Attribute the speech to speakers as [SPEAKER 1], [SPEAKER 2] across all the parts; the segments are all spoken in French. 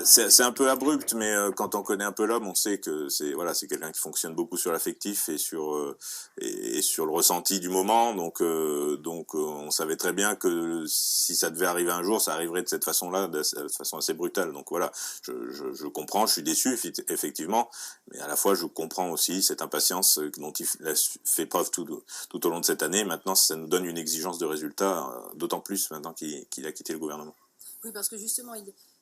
[SPEAKER 1] C'est un peu abrupt, mais quand on connaît un peu l'homme, on sait que c'est quelqu'un qui fonctionne beaucoup sur l'affectif et sur le ressenti du moment. Donc on savait très bien que si ça devait arriver un jour, ça arriverait de cette façon-là, de cette façon assez brutale. Donc voilà, je comprends, je suis déçu effectivement, mais à la fois je comprends aussi cette impatience dont il a fait preuve tout au long de cette année. Maintenant, ça nous donne une exigence de résultat, d'autant plus maintenant qu'il a quitté le gouvernement.
[SPEAKER 2] Oui, parce que justement,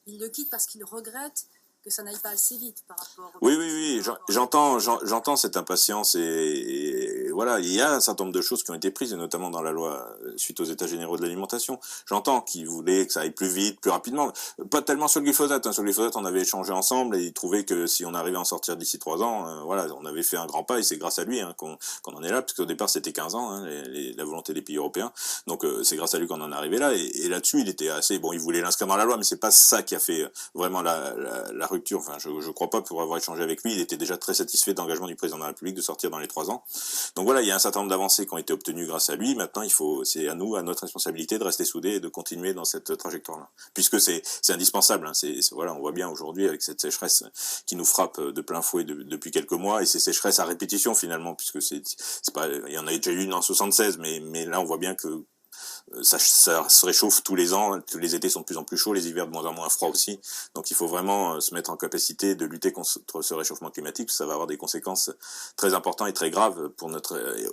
[SPEAKER 2] il le quitte parce qu'il regrette que ça n'aille pas assez vite par rapport au...
[SPEAKER 1] Oui, j'entends cette impatience et voilà, il y a un certain nombre de choses qui ont été prises, et notamment dans la loi suite aux États généraux de l'alimentation. J'entends qu'il voulait que ça aille plus vite, plus rapidement. Pas tellement sur le glyphosate. Sur le glyphosate, on avait échangé ensemble et il trouvait que si on arrivait à en sortir d'ici 3 ans, voilà, on avait fait un grand pas et c'est grâce à lui qu'on en est là, parce qu'au départ c'était 15 ans, la volonté des pays européens. Donc c'est grâce à lui qu'on en est arrivé là. Et là-dessus, il était assez bon. Il voulait l'inscrire dans la loi, mais c'est pas ça qui a fait vraiment la rupture. Enfin, je crois pas, pour avoir échangé avec lui, il était déjà très satisfait de l'engagement du président de la République de sortir dans les 3 ans. Donc voilà, il y a un certain nombre d'avancées qui ont été obtenues grâce à lui. Maintenant, c'est à nous, à notre responsabilité, de rester soudés et de continuer dans cette trajectoire-là, puisque c'est indispensable. Voilà, on voit bien aujourd'hui avec cette sécheresse qui nous frappe de plein fouet depuis quelques mois, et ces sécheresses à répétition finalement, puisque c'est pas, il y en a déjà eu une en 76, mais là on voit bien que ça se réchauffe tous les ans, tous les étés sont de plus en plus chauds, les hivers de moins en moins froids aussi, donc il faut vraiment se mettre en capacité de lutter contre ce réchauffement climatique, parce que ça va avoir des conséquences très importantes et très graves pour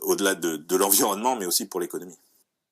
[SPEAKER 1] au-delà de l'environnement, mais aussi pour l'économie.